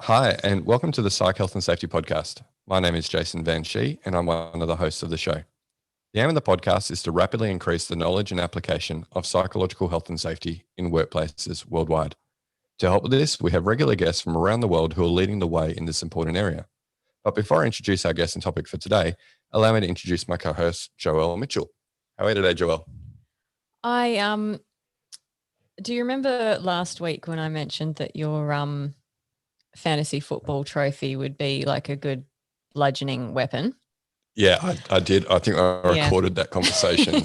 Hi, and welcome to the Psych, Health and Safety podcast. My name is Jason Van Schie, and I'm one of the hosts of the show. The aim of the podcast is to rapidly increase the knowledge and application of psychological health and safety in workplaces worldwide. To help with this, we have regular guests from around the world who are leading the way in this important area. But before I introduce our guest and topic for today, allow me to introduce my co-host, Joelle Mitchell. How are you today, Joelle? Do you remember last week when I mentioned that your fantasy football trophy would be like a good bludgeoning weapon? Yeah, I did. I think I recorded that conversation.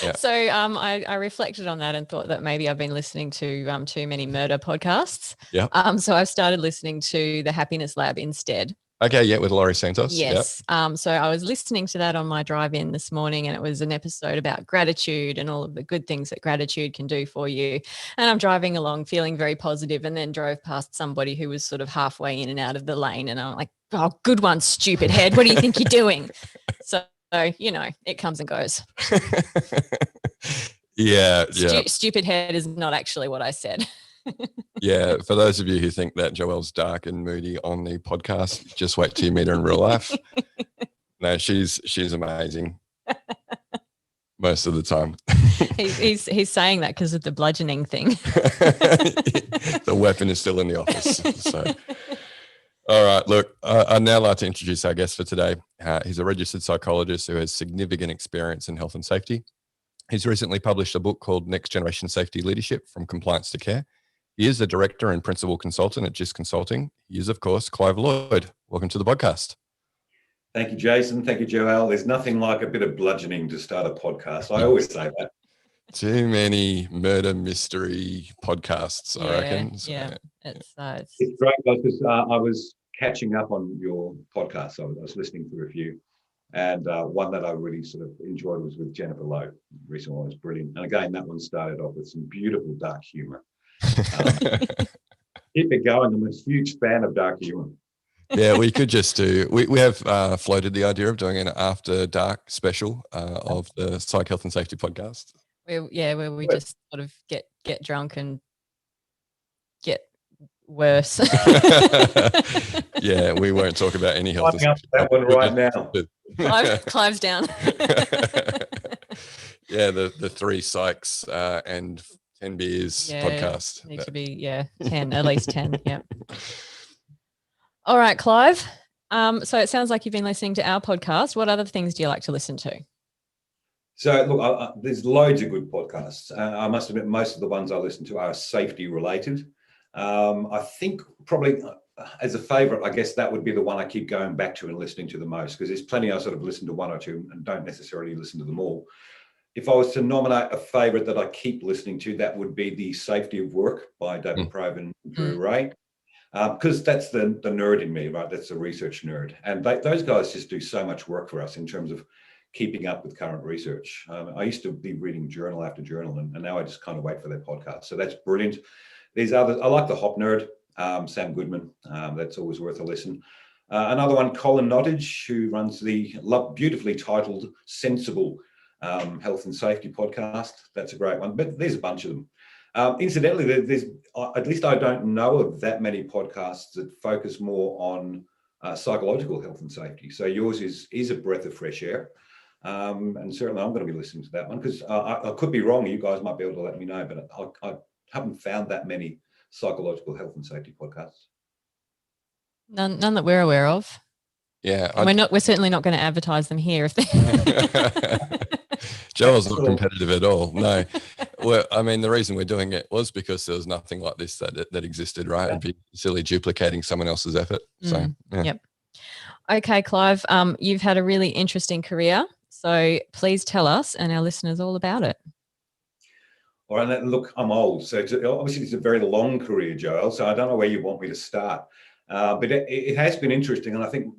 Yeah. So I reflected on that and thought that maybe I've been listening to too many murder podcasts. Yeah. So I've started listening to the Happiness Lab instead. Okay, yeah, with Laurie Santos. Yes. Yep. So I was listening to that on my drive-in this morning, and it was an episode about gratitude and all of the good things that gratitude can do for you. And I'm driving along feeling very positive, and then drove past somebody who was sort of halfway in and out of the lane. And I'm like, oh, good one, stupid head. What do you think you're doing? So, you know, it comes and goes. Yeah. Stupid head is not actually what I said. Yeah, for those of you who think that Joelle's dark and moody on the podcast, just wait till you meet her in real life. No, she's amazing most of the time. He's saying that because of the bludgeoning thing. The weapon is still in the office. So, all right, look, I'd now like to introduce our guest for today. He's a registered psychologist who has significant experience in health and safety. He's recently published a book called Next Generation Safety Leadership: From Compliance to Care. He is the director and principal consultant at GYST Consulting. He is, of course, Clive Lloyd. Welcome to the podcast. Thank you, Jason. Thank you, Joelle. There's nothing like a bit of bludgeoning to start a podcast. I always say that. Too many murder mystery podcasts, I reckon. So. Yeah, it's great because I was catching up on your podcast. So I was listening through a few. And one that I really sort of enjoyed was with Jennifer Lowe. The recent one was brilliant. And again, that one started off with some beautiful dark humor. Keep it going. I'm a huge fan of dark humor. Yeah, we could just do. We have floated the idea of doing an after dark special of the Psych, Health and Safety podcast. Where we just sort of get drunk and get worse. Yeah, we won't talk about any health. That one right now. Clive's down. Yeah, the three psychs and 10 beers podcast. Need to be 10, at least 10. Yeah. All right, Clive. So it sounds like you've been listening to our podcast. What other things do you like to listen to? So look, there's loads of good podcasts. I must admit, most of the ones I listen to are safety related. I think probably as a favorite, I guess that would be the one I keep going back to and listening to the most, because there's plenty I sort of listen to one or two and don't necessarily listen to them all. If I was to nominate a favorite that I keep listening to, that would be The Safety of Work by David Prove and Drew Ray, because that's the nerd in me, right? That's the research nerd. And those guys just do so much work for us in terms of keeping up with current research. I used to be reading journal after journal, and now I just kind of wait for their podcast. So that's brilliant. There's others. I like the Hop Nerd, Sam Goodman. That's always worth a listen. Another one, Colin Nottage, who runs the beautifully titled Sensible Health and Safety podcast. That's a great one, but there's a bunch of them. Incidentally, there's at least I don't know of that many podcasts that focus more on psychological health and safety. So yours is a breath of fresh air. And certainly I'm going to be listening to that one, because I could be wrong. You guys might be able to let me know, but I haven't found that many psychological health and safety podcasts. None that we're aware of. Yeah, we're certainly not going to advertise them here. If Joel's not competitive at all. No. Well, I mean, the reason we're doing it was because there was nothing like this that existed, right? It'd be silly duplicating someone else's effort. So, yeah. Yep. Okay, Clive, you've had a really interesting career. So please tell us and our listeners all about it. All right, look, I'm old. So obviously it's a very long career, Joel. So I don't know where you want me to start. But it has been interesting. And I think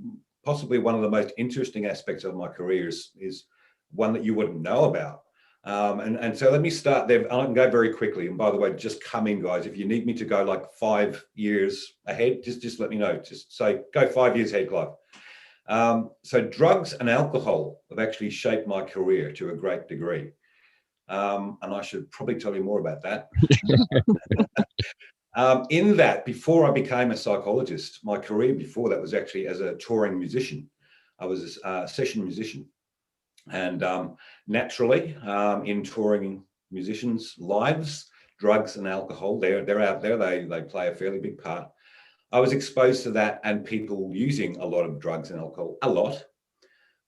possibly one of the most interesting aspects of my career is one that you wouldn't know about. And so let me start there. I can go very quickly. And by the way, just come in, guys. If you need me to go like 5 years ahead, just let me know. Just say, go 5 years ahead, Clive. So drugs and alcohol have actually shaped my career to a great degree. And I should probably tell you more about that. In that, before I became a psychologist, my career before that was actually as a touring musician. I was a session musician. And naturally, in touring musicians' lives, drugs and alcohol, they're out there, they play a fairly big part. I was exposed to that and people using a lot of drugs and alcohol, a lot.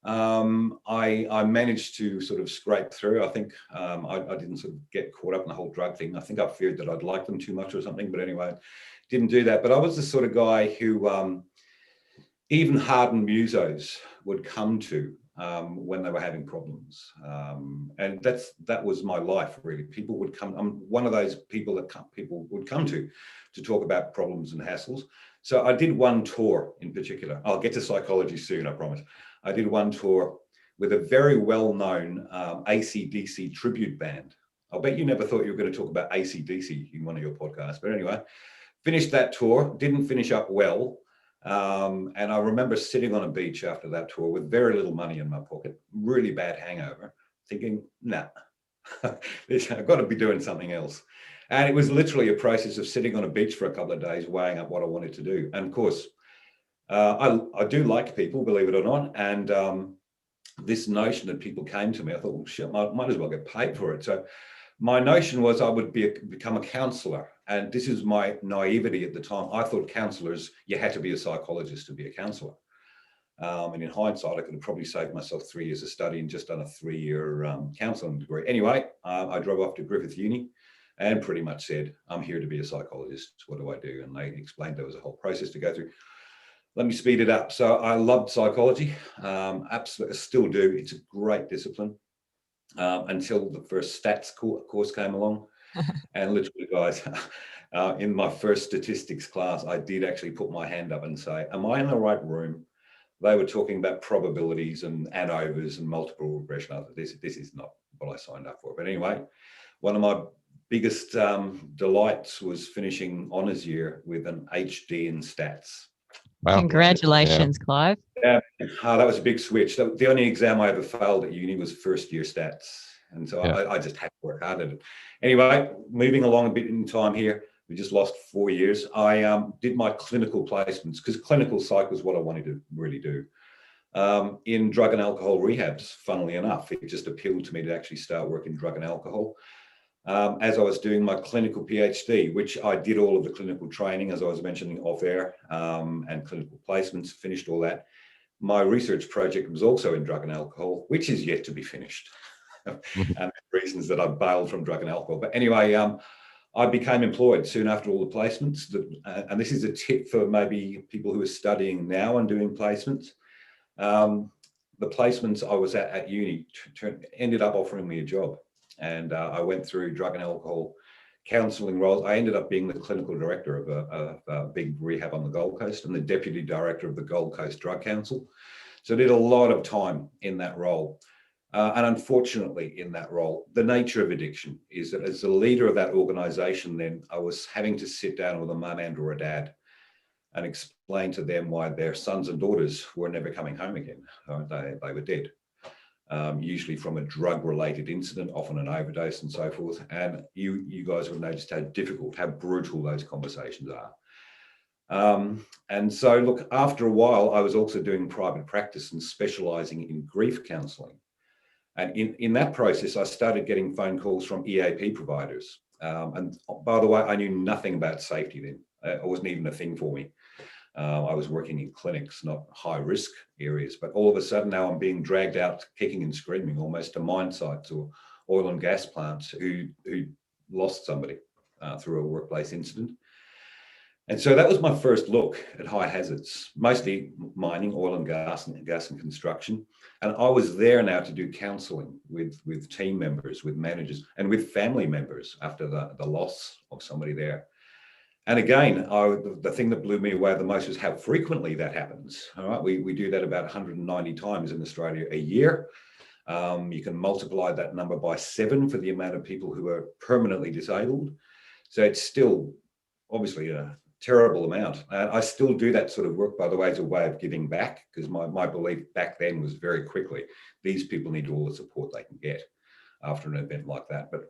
I managed to sort of scrape through. I think I didn't sort of get caught up in the whole drug thing. I think I feared that I'd like them too much or something, but anyway, didn't do that. But I was the sort of guy who even hardened musos would come to when they were having problems. And that was my life, really. People would come, I'm one of those people that people would come to talk about problems and hassles. So I did one tour in particular. I'll get to psychology soon, I promise. I did one tour with a very well-known AC/DC tribute band. I'll bet you never thought you were going to talk about AC/DC in one of your podcasts. But anyway, finished that tour, didn't finish up well. And I remember sitting on a beach after that tour with very little money in my pocket, really bad hangover, thinking, nah, I've got to be doing something else. And it was literally a process of sitting on a beach for a couple of days, weighing up what I wanted to do. And of course, I do like people, believe it or not. And this notion that people came to me, I thought, well, shit, might as well get paid for it. So my notion was I would become a counsellor. And this is my naivety at the time. I thought counsellors, you had to be a psychologist to be a counsellor. And in hindsight, I could have probably saved myself 3 years of study and just done a 3-year counselling degree. Anyway, I drove off to Griffith Uni and pretty much said, I'm here to be a psychologist. What do I do? And they explained there was a whole process to go through. Let me speed it up. So I loved psychology, absolutely, still do. It's a great discipline until the first stats course came along. And literally, guys, in my first statistics class, I did actually put my hand up and say, am I in the right room? They were talking about probabilities and ANOVAs and multiple regression. I thought, this is not what I signed up for. But anyway, one of my biggest delights was finishing honours year with an HD in stats. Wow. Congratulations, yeah. Clive. Yeah, that was a big switch. The only exam I ever failed at uni was first year stats. And so yeah. I just had to work hard at it. Anyway, moving along a bit in time here, we just lost 4 years. I did my clinical placements because clinical psych was what I wanted to really do. In drug and alcohol rehabs, funnily enough, it just appealed to me to actually start working drug and alcohol. As I was doing my clinical PhD, which I did all of the clinical training, as I was mentioning off air, and clinical placements, finished all that. My research project was also in drug and alcohol, which is yet to be finished. And reasons that I bailed from drug and alcohol. But anyway, I became employed soon after all the placements. And this is a tip for maybe people who are studying now and doing placements. The placements I was at uni ended up offering me a job. And I went through drug and alcohol counselling roles. I ended up being the clinical director of a big rehab on the Gold Coast and the deputy director of the Gold Coast Drug Council. So I did a lot of time in that role. And unfortunately, in that role, the nature of addiction is that as the leader of that organisation, then I was having to sit down with a mum and or a dad and explain to them why their sons and daughters were never coming home again. They were dead. Usually from a drug-related incident, often an overdose and so forth. And you guys would notice how difficult, how brutal those conversations are. And so, look, after a while, I was also doing private practice and specialising in grief counselling. And in that process, I started getting phone calls from EAP providers. And by the way, I knew nothing about safety then. It wasn't even a thing for me. I was working in clinics, not high risk areas, but all of a sudden now I'm being dragged out kicking and screaming almost to mine sites or oil and gas plants who lost somebody through a workplace incident. And so that was my first look at high hazards, mostly mining, oil and gas and construction. And I was there now to do counselling with team members, with managers and with family members after the loss of somebody there. And again, the thing that blew me away the most was how frequently that happens. All right, we do that about 190 times in Australia a year. You can multiply that number by 7 for the amount of people who are permanently disabled. So it's still obviously a terrible amount. I still do that sort of work, by the way, as a way of giving back, because my belief back then was very quickly, these people need all the support they can get after an event like that. But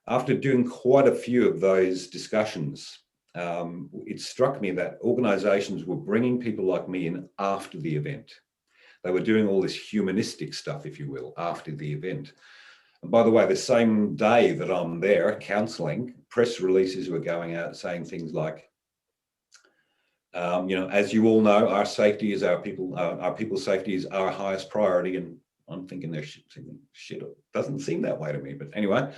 after doing quite a few of those discussions, it struck me that organizations were bringing people like me in after the event. They were doing all this humanistic stuff, if you will, after the event. And by the way, the same day that I'm there counseling, press releases were going out saying things like, as you all know, our safety is our people's safety is our highest priority. And I'm thinking, shit, it doesn't seem that way to me. But anyway,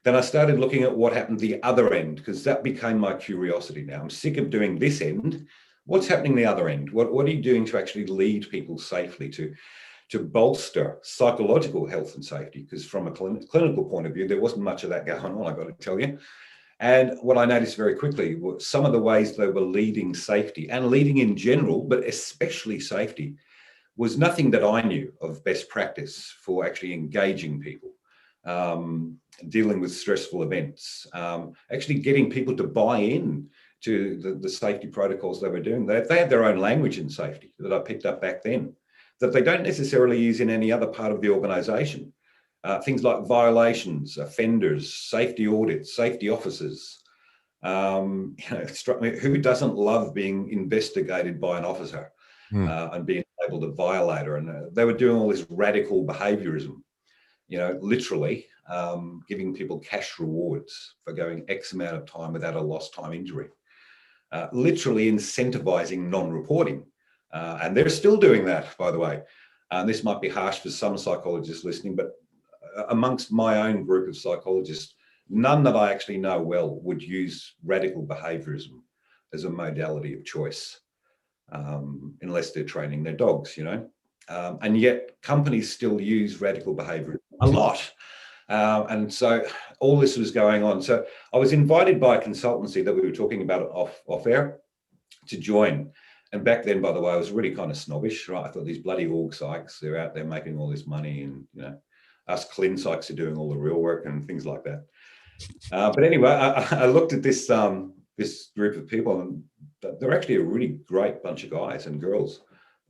then I started looking at what happened the other end, because that became my curiosity now. I'm sick of doing this end. What's happening the other end? What are you doing to actually lead people safely, to bolster psychological health and safety? Because from a clinical point of view, there wasn't much of that going on, I've got to tell you. And what I noticed very quickly were some of the ways they were leading safety and leading in general, but especially safety, was nothing that I knew of best practice for actually engaging people, dealing with stressful events, actually getting people to buy in to the safety protocols they were doing. They had their own language in safety that I picked up back then, that they don't necessarily use in any other part of the organization. Things like violations, offenders, safety audits, safety officers. It struck me, who doesn't love being investigated by an officer and being able to violate her? And they were doing all this radical behaviorism, literally giving people cash rewards for going X amount of time without a lost time injury, literally incentivizing non-reporting. And they're still doing that, by the way. And this might be harsh for some psychologists listening, but amongst my own group of psychologists, none that I actually know well would use radical behaviorism as a modality of choice, unless they're training their dogs, and yet companies still use radical behavior a lot. And so all this was going on. So I was invited by a consultancy that we were talking about off air to join. And back then, by the way, I was really kind of snobbish, right? I thought these bloody org psychs, they're out there making all this money, and us clin psychs are doing all the real work and things like that. But anyway, I looked at this this group of people, and they're actually a really great bunch of guys and girls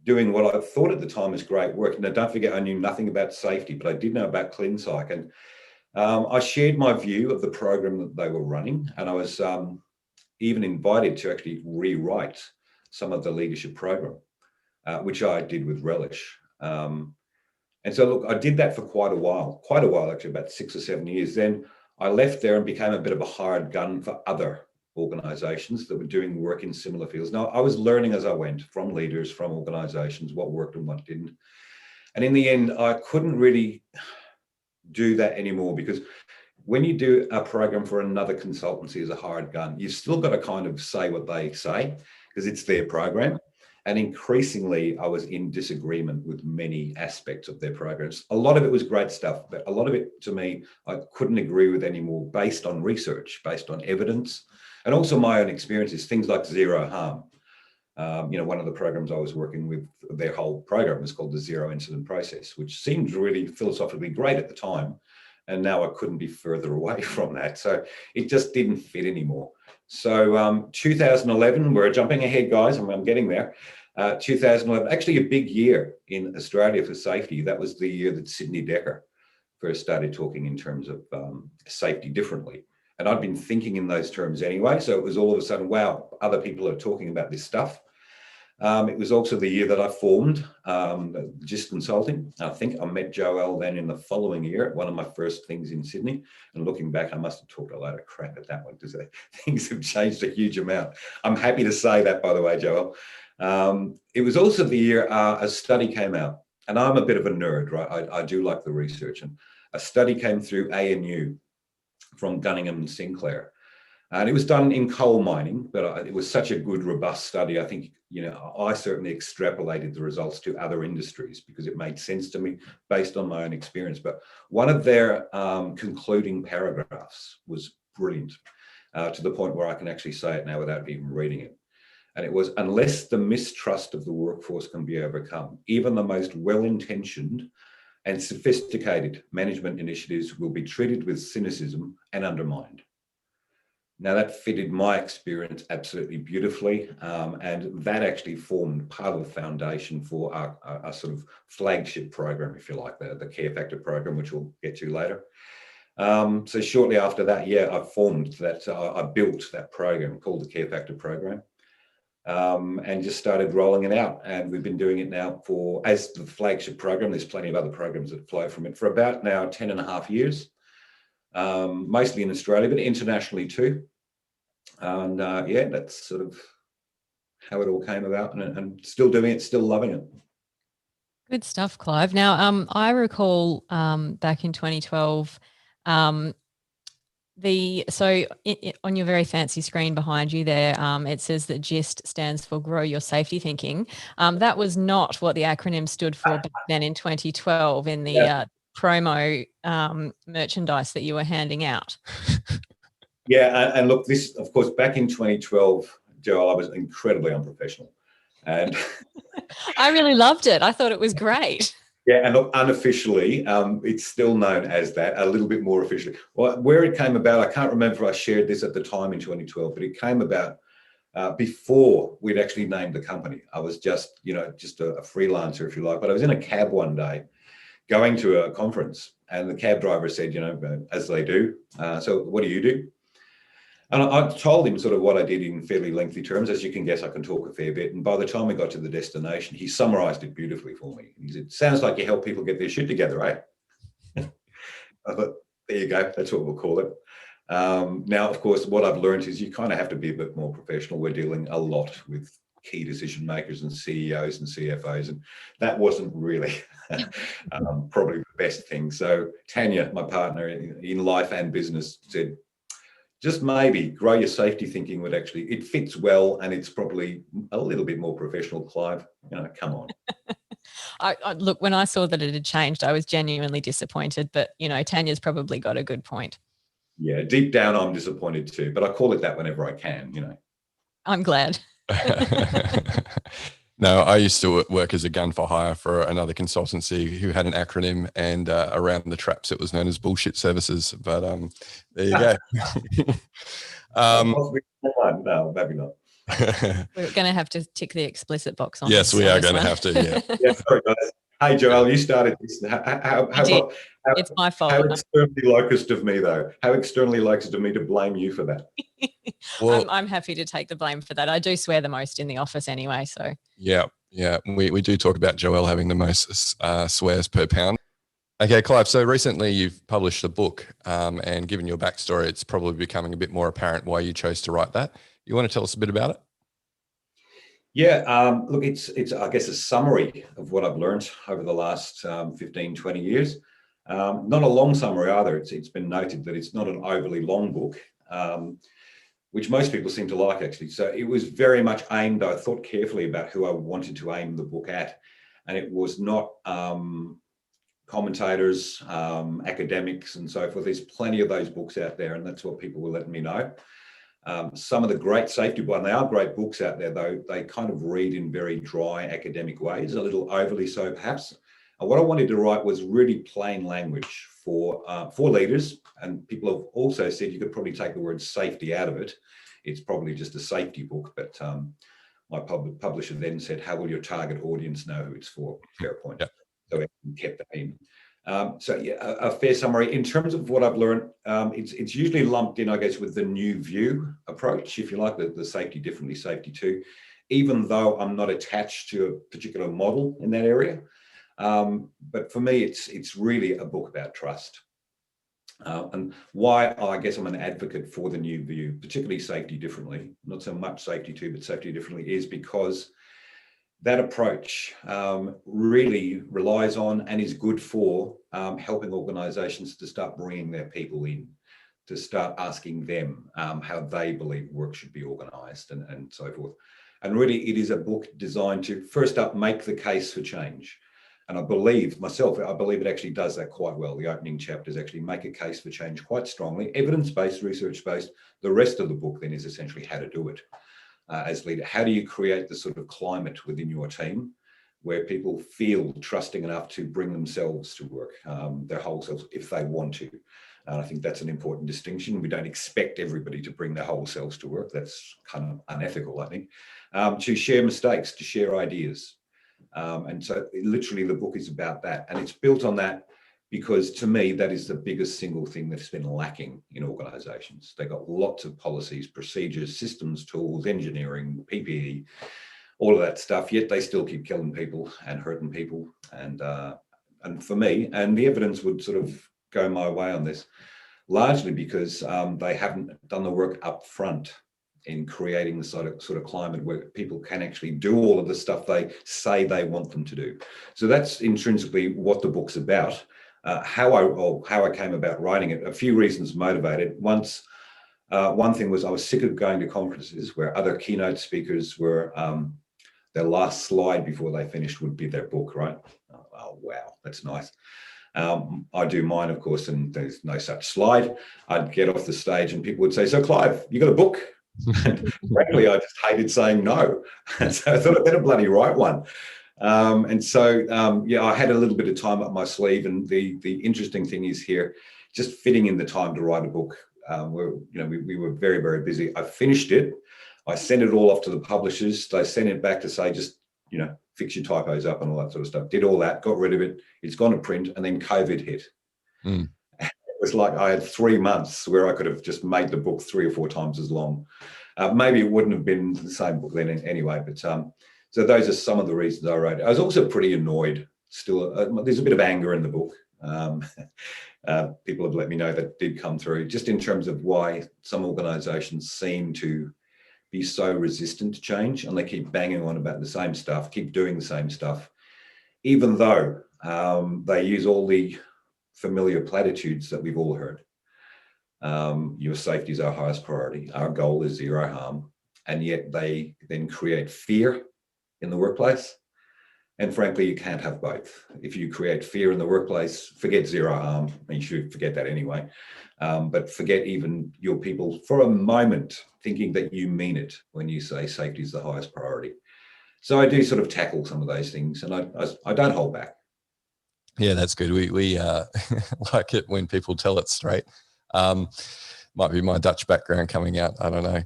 doing what I thought at the time was great work. Now, don't forget, I knew nothing about safety, but I did know about clin psych. And I shared my view of the program that they were running, and I was even invited to actually rewrite some of the leadership program, which I did with relish. And so, look, I did that for quite a while, actually, about 6 or 7 years. Then I left there and became a bit of a hired gun for other organizations that were doing work in similar fields. Now, I was learning as I went from leaders, from organizations, what worked and what didn't. And in the end, I couldn't really do that anymore, because when you do a program for another consultancy as a hired gun, you've still got to kind of say what they say, because it's their program. And increasingly, I was in disagreement with many aspects of their programs. A lot of it was great stuff, but a lot of it, to me, I couldn't agree with anymore, based on research, based on evidence, and also my own experiences, things like zero harm. One of the programs I was working with, their whole program was called the Zero Incident Process, which seemed really philosophically great at the time. And now I couldn't be further away from that. So it just didn't fit anymore. So 2011, we're jumping ahead, guys, and I'm getting there. 2011, actually a big year in Australia for safety. That was the year that Sydney Decker first started talking in terms of safety differently. And I'd been thinking in those terms anyway. So it was all of a sudden, wow, other people are talking about this stuff. It was also the year that I formed GYST Consulting. I think I met Joel then in the following year, one of my first things in Sydney. And looking back, I must have talked a load of crap at that one, because things have changed a huge amount. I'm happy to say that, by the way, Joel. It was also the year a study came out. And I'm a bit of a nerd, right? I do like the research. And a study came through ANU from Gunningham and Sinclair. And it was done in coal mining, but it was such a good, robust study. I think, I certainly extrapolated the results to other industries because it made sense to me based on my own experience. But one of their concluding paragraphs was brilliant, to the point where I can actually say it now without even reading it. And it was, unless the mistrust of the workforce can be overcome, even the most well-intentioned and sophisticated management initiatives will be treated with cynicism and undermined. Now, that fitted my experience absolutely beautifully, and that actually formed part of the foundation for our sort of flagship program, if you like, the Care Factor program, which we'll get to later. So shortly after that, I built that program called the Care Factor program, and just started rolling it out. And we've been doing it now as the flagship program. There's plenty of other programs that flow from it for about now 10 and a half years, mostly in Australia, but internationally too. And that's sort of how it all came about, and still doing it, still loving it. Good stuff, Clive. Now, I recall back in 2012, on your very fancy screen behind you there, it says that GYST stands for Grow Your Safety Thinking. That was not what the acronym stood for back then in 2012 in the promo merchandise that you were handing out. Yeah, and look, this, of course, back in 2012, Joel, I was incredibly unprofessional. And I really loved it. I thought it was great. Yeah, and look, unofficially, it's still known as that, a little bit more officially. Well, where it came about, I can't remember if I shared this at the time in 2012, but it came about before we'd actually named the company. I was just a freelancer, if you like, but I was in a cab one day going to a conference, and the cab driver said, as they do, so what do you do? And I told him sort of what I did in fairly lengthy terms. As you can guess, I can talk a fair bit. And by the time we got to the destination, he summarized it beautifully for me. He said, sounds like you help people get their shit together, eh? I thought, there you go. That's what we'll call it. Now, of course, what I've learned is you kind of have to be a bit more professional. We're dealing a lot with key decision makers and CEOs and CFOs, and that wasn't really probably the best thing. So Tanya, my partner in life and business, said, just maybe Grow Your Safety Thinking it fits well, and it's probably a little bit more professional, Clive. Come on. I look, when I saw that it had changed, I was genuinely disappointed, but Tanya's probably got a good point. Yeah, deep down I'm disappointed too, but I call it that whenever I can, I'm glad. No, I used to work as a gun for hire for another consultancy who had an acronym, and around the traps it was known as bullshit services. But there you go. No, maybe not. We're going to have to tick the explicit box on. Yes, we are going to have to. Yeah. Yeah, sorry, guys. Hey, Joel, you started this. It's my fault. How externally locust of me, though. How externally locust of me to blame you for that? Well, I'm happy to take the blame for that. I do swear the most in the office anyway. So yeah. We do talk about Joel having the most swears per pound. Okay, Clive. So recently you've published a book, and given your backstory, it's probably becoming a bit more apparent why you chose to write that. You want to tell us a bit about it? Yeah, look, it's I guess a summary of what I've learned over the last 15, 20 years. Not a long summary either. It's been noted that it's not an overly long book, which most people seem to like, actually. So it was very much aimed, I thought carefully about who I wanted to aim the book at. And it was not commentators, academics and so forth. There's plenty of those books out there, and that's what people were letting me know. Some of the great safety books, and they are great books out there, though they kind of read in very dry academic ways, a little overly so perhaps. And what I wanted to write was really plain language for leaders, and people have also said you could probably take the word safety out of it. It's probably just a safety book, but my publisher then said, how will your target audience know who it's for? Fair point. Yep. So we kept that in. A fair summary. In terms of what I've learned, it's usually lumped in, I guess, with the new view approach, if you like, the safety differently, safety two, even though I'm not attached to a particular model in that area. But for me, it's really a book about trust. And why I guess I'm an advocate for the new view, particularly safety differently, not so much safety two, but safety differently, is because that approach really relies on and is good for helping organisations to start bringing their people in, to start asking them how they believe work should be organised and so forth. And really, it is a book designed to, first up, make the case for change. And I believe it actually does that quite well. The opening chapters actually make a case for change quite strongly, evidence-based, research-based. The rest of the book then is essentially how to do it. As leader, how do you create the sort of climate within your team where people feel trusting enough to bring themselves to work, their whole selves, if they want to? And I think that's an important distinction. We don't expect everybody to bring their whole selves to work. That's kind of unethical, I think. To share mistakes, to share ideas. And so literally the book is about that. And it's built on that because to me, that is the biggest single thing that's been lacking in organizations. They got lots of policies, procedures, systems, tools, engineering, PPE, all of that stuff, yet they still keep killing people and hurting people. And for me, and the evidence would sort of go my way on this, largely because they haven't done the work up front in creating the sort of climate where people can actually do all of the stuff they say they want them to do. So that's intrinsically what the book's about. How I came about writing it, a few reasons motivated. One thing was I was sick of going to conferences where other keynote speakers were, their last slide before they finished would be their book, right? Oh, wow, that's nice. I do mine, of course, and there's no such slide. I'd get off the stage and people would say, "So Clive, you got a book?" And frankly, I just hated saying no. So I thought I better bloody write one. I had a little bit of time up my sleeve. And the interesting thing is here, just fitting in the time to write a book. We were very, very busy. I finished it. I sent it all off to the publishers. They sent it back to say, just, fix your typos up and all that sort of stuff. Did all that, got rid of it. It's gone to print, and then COVID hit. It was like I had 3 months where I could have just made the book 3 or 4 times as long. Maybe it wouldn't have been the same book then anyway, but so those are some of the reasons I wrote it. I was also pretty annoyed still. There's a bit of anger in the book. People have let me know that did come through, just in terms of why some organizations seem to be so resistant to change, and they keep banging on about the same stuff, keep doing the same stuff, even though they use all the familiar platitudes that we've all heard. Your safety is our highest priority. Our goal is zero harm. And yet they then create fear in the workplace. And frankly, you can't have both. If you create fear in the workplace, forget zero harm. You should forget that anyway. But forget even your people for a moment, thinking that you mean it when you say safety is the highest priority. So I do sort of tackle some of those things, and I don't hold back. Yeah, that's good. We like it when people tell it straight. Might be my Dutch background coming out. I don't know.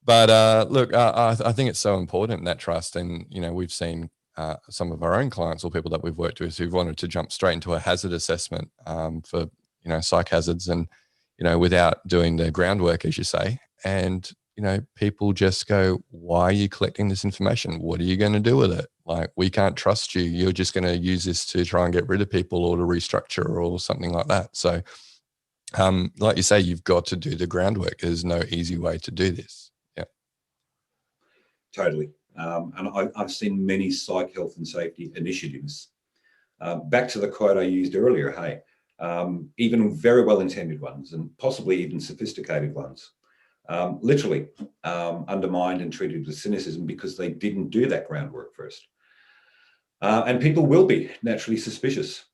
But look, I think it's so important, that trust. And, we've seen some of our own clients or people that we've worked with who've wanted to jump straight into a hazard assessment for, psych hazards and, without doing the groundwork, as you say. And, people just go, "Why are you collecting this information? What are you going to do with it? Like, we can't trust you. You're just going to use this to try and get rid of people or to restructure or something like that." So, like you say, you've got to do the groundwork. There's no easy way to do this. Yeah. Totally. And I've seen many psych health and safety initiatives. Back to the quote I used earlier, hey, even very well-intended ones and possibly even sophisticated ones, literally undermined and treated with cynicism because they didn't do that groundwork first. And people will be naturally suspicious,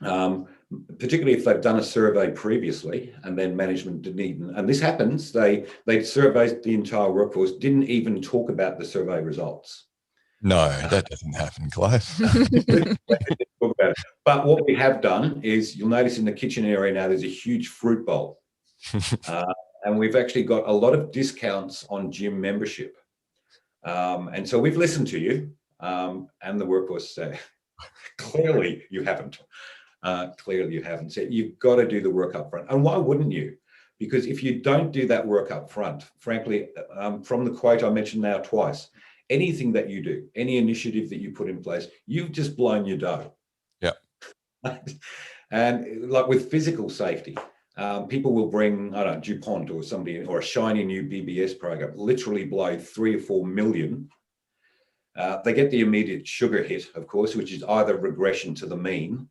particularly if they've done a survey previously and then management didn't even, and this happens, they surveyed the entire workforce, didn't even talk about the survey results. No, that doesn't happen, Clive. But what we have done is, you'll notice in the kitchen area now, there's a huge fruit bowl. And we've actually got a lot of discounts on gym membership. And so we've listened to you, and the workforce say, clearly you haven't. Clearly you haven't. So you've got to do the work up front. And why wouldn't you? Because if you don't do that work up front, frankly, from the quote I mentioned now twice, anything that you do, any initiative that you put in place, you've just blown your dough. Yeah. And like with physical safety, people will bring, I don't know, DuPont or somebody, or a shiny new BBS program, literally blow 3 or 4 million. They get the immediate sugar hit, of course, which is either regression to the mean,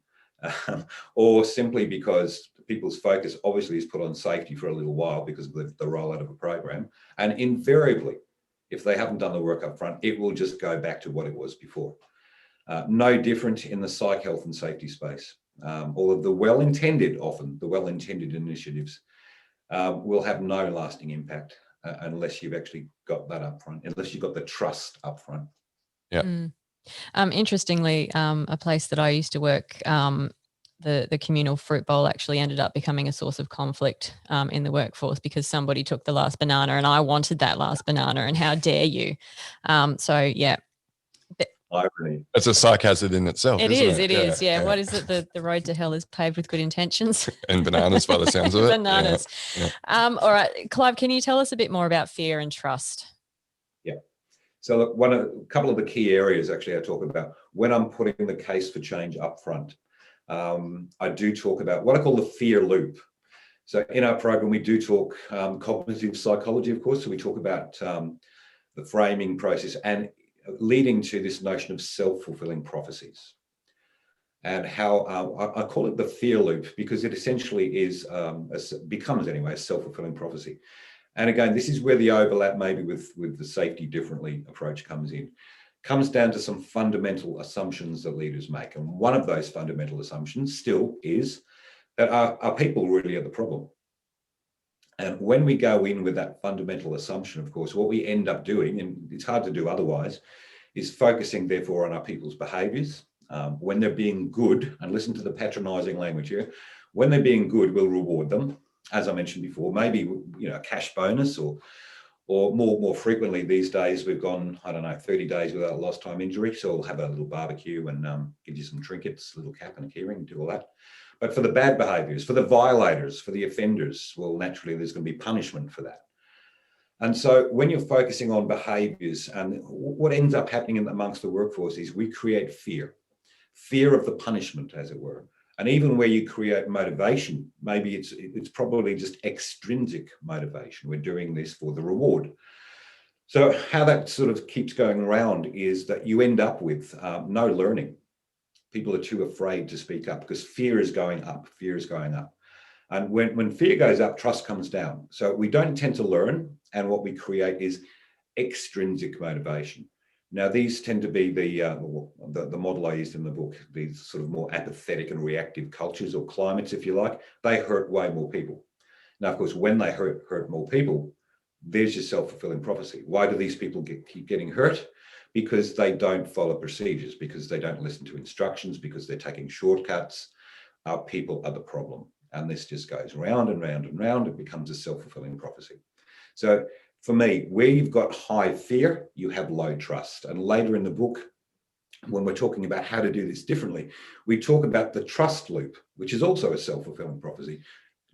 or simply because people's focus obviously is put on safety for a little while because of the rollout of a program. And invariably, if they haven't done the work up front, it will just go back to what it was before. No different in the psych health and safety space. All of the well-intended initiatives will have no lasting impact unless you've actually got that up front, unless you've got the trust up front. Yeah. Interestingly, a place that I used to work, the communal fruit bowl actually ended up becoming a source of conflict in the workforce because somebody took the last banana and I wanted that last banana, and how dare you? So yeah, Irony. It's a psych hazard in itself. It isn't is. Yeah. What is it? The road to hell is paved with good intentions. And bananas by the sounds of it. Bananas. Yeah. All right, Clive, can you tell us a bit more about fear and trust? Yeah. So look, a couple of the key areas actually I talk about when I'm putting the case for change up front. I do talk about what I call the fear loop. So in our program, we do talk cognitive psychology, of course. So we talk about the framing process and leading to this notion of self-fulfilling prophecies. And how I call it the fear loop because it essentially becomes anyway a self-fulfilling prophecy. And again, this is where the overlap maybe with the safety differently approach comes in. Comes down to some fundamental assumptions that leaders make. And one of those fundamental assumptions still is that our people really are the problem. And when we go in with that fundamental assumption, of course, what we end up doing, and it's hard to do otherwise, is focusing therefore on our people's behaviours. When they're being good, and listen to the patronising language here, when they're being good, we'll reward them. As I mentioned before, maybe a cash bonus or more frequently these days, we've gone, 30 days without a lost time injury. So we'll have a little barbecue and give you some trinkets, a little cap and a keyring, do all that. But for the bad behaviours, for the violators, for the offenders, well, naturally, there's going to be punishment for that. And so when you're focusing on behaviours, and what ends up happening amongst the workforce is we create fear of the punishment, as it were. And even where you create motivation, maybe it's probably just extrinsic motivation. We're doing this for the reward. So how that sort of keeps going around is that you end up with no learning. People are too afraid to speak up because fear is going up. And when fear goes up, trust comes down. So we don't tend to learn. And what we create is extrinsic motivation. Now, these tend to be the model I used in the book, these sort of more apathetic and reactive cultures or climates, if you like. They hurt way more people. Now, of course, when they hurt more people, there's your self-fulfilling prophecy. Why do these people keep getting hurt? Because they don't follow procedures, because they don't listen to instructions, because they're taking shortcuts. Our people are the problem. And this just goes round and round and round. It becomes a self-fulfilling prophecy. So for me, where you've got high fear, you have low trust. And later in the book, when we're talking about how to do this differently, we talk about the trust loop, which is also a self-fulfilling prophecy.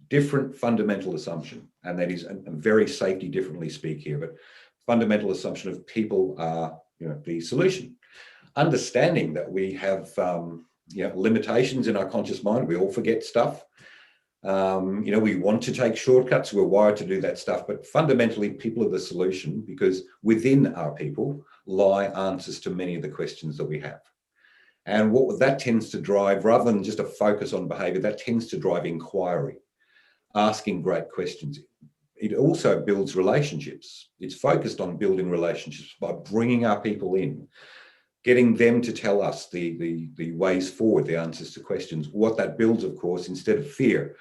Different fundamental assumption. And that is a very safety differently speak here, but fundamental assumption of people are the solution. Understanding that we have limitations in our conscious mind. We all forget stuff. We want to take shortcuts. We're wired to do that stuff. But fundamentally, people are the solution because within our people lie answers to many of the questions that we have. And what that tends to drive, rather than just a focus on behavior, that tends to drive inquiry, asking great questions. It also builds relationships. It's focused on building relationships by bringing our people in, getting them to tell us the ways forward, the answers to questions. What that builds, of course, instead of fear,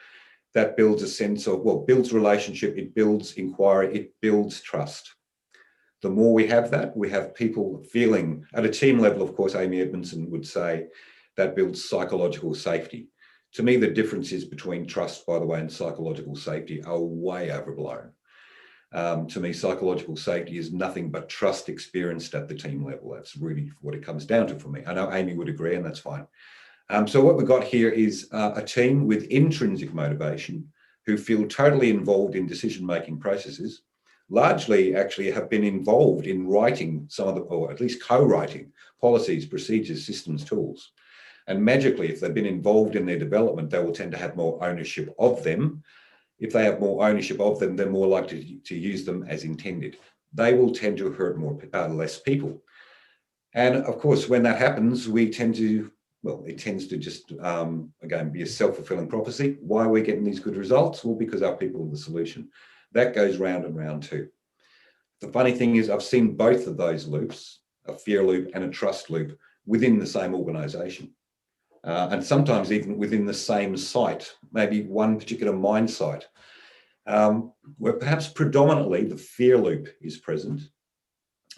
that builds a sense of, builds relationship, it builds inquiry, it builds trust. The more we have that, we have people feeling, at a team level, of course, Amy Edmondson would say, that builds psychological safety. To me, the differences between trust, by the way, and psychological safety are way overblown. To me, psychological safety is nothing but trust experienced at the team level. That's really what it comes down to for me. I know Amy would agree, and that's fine. So what we've got here is a team with intrinsic motivation who feel totally involved in decision-making processes, largely actually have been involved in writing some of the, or at least co-writing policies, procedures, systems, tools. And magically, if they've been involved in their development, they will tend to have more ownership of them. If they have more ownership of them, they're more likely to use them as intended. They will tend to hurt less people. And of course, when that happens, we tend to, it tends to just, again, be a self-fulfilling prophecy. Why are we getting these good results? Well, because our people are the solution. That goes round and round too. The funny thing is I've seen both of those loops, a fear loop and a trust loop, within the same organisation. And sometimes even within the same site, maybe one particular mine site, where perhaps predominantly the fear loop is present,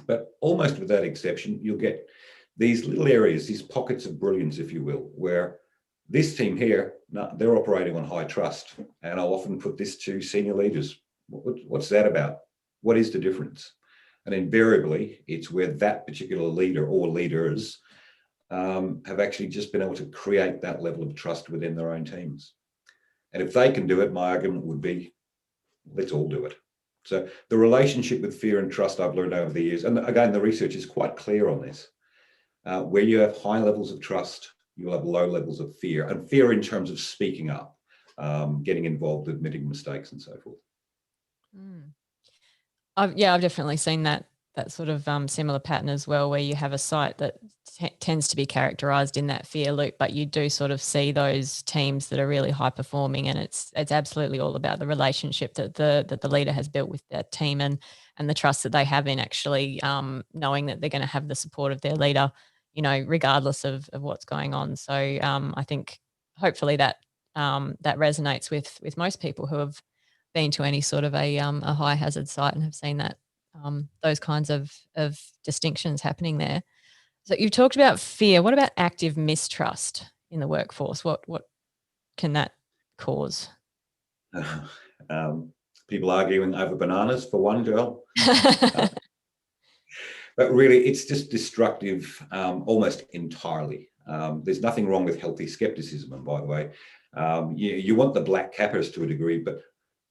but almost without exception, you'll get these little areas, these pockets of brilliance, if you will, where this team here, they're operating on high trust. And I'll often put this to senior leaders. What's that about? What is the difference? And invariably, it's where that particular leader or leaders have actually just been able to create that level of trust within their own teams. And if they can do it, my argument would be, let's all do it. So the relationship with fear and trust I've learned over the years, and again, the research is quite clear on this, where you have high levels of trust, you'll have low levels of fear, and fear in terms of speaking up, getting involved, admitting mistakes and so forth. I've definitely seen that sort of similar pattern as well, where you have a site that tends to be characterized in that fear loop, but you do sort of see those teams that are really high performing, and it's absolutely all about the relationship that the leader has built with that team, and the trust that they have in actually knowing that they're going to have the support of their leader, regardless of what's going on. So I think hopefully that that resonates with most people who have been to any sort of a high hazard site and have seen that those kinds of distinctions happening there. So you've talked about fear. What about active mistrust in the workforce? What can that cause? People arguing over bananas for one, girl. But really, it's just destructive almost entirely. There's nothing wrong with healthy skepticism. And by the way, you want the black cappers to a degree, but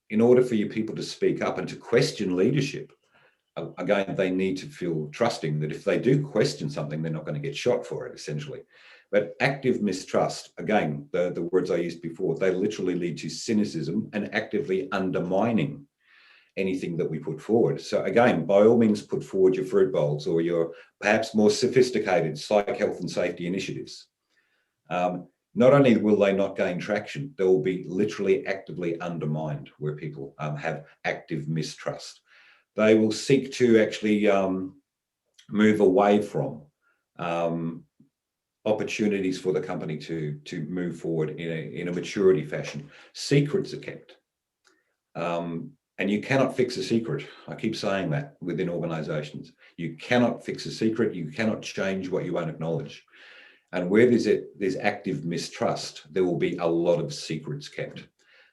in order for you people to speak up and to question leadership, again, they need to feel trusting that if they do question something, they're not going to get shot for it, essentially. But active mistrust, again, the words I used before, they literally lead to cynicism and actively undermining anything that we put forward. So again, by all means, put forward your fruit bowls or your perhaps more sophisticated psych health and safety initiatives. Not only will they not gain traction, they will be literally actively undermined where people have active mistrust. They will seek to actually move away from opportunities for the company to move forward in a maturity fashion. Secrets are kept. And you cannot fix a secret. I keep saying that within organizations. You cannot fix a secret. You cannot change what you won't acknowledge. And where there's active mistrust, there will be a lot of secrets kept.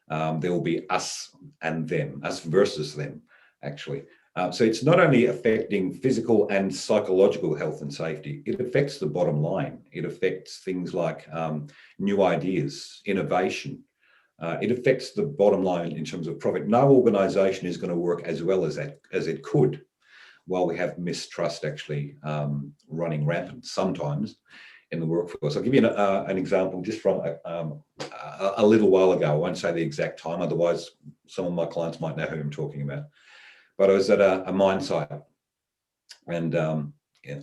There will be us and them, us versus them, actually. So it's not only affecting physical and psychological health and safety, it affects the bottom line. It affects things like new ideas, innovation. It affects the bottom line in terms of profit. No organization is going to work as well as it could while we have mistrust actually running rampant sometimes in the workforce. I'll give you an example just from a little while ago. I won't say the exact time, otherwise some of my clients might know who I'm talking about. But I was at a mine site, and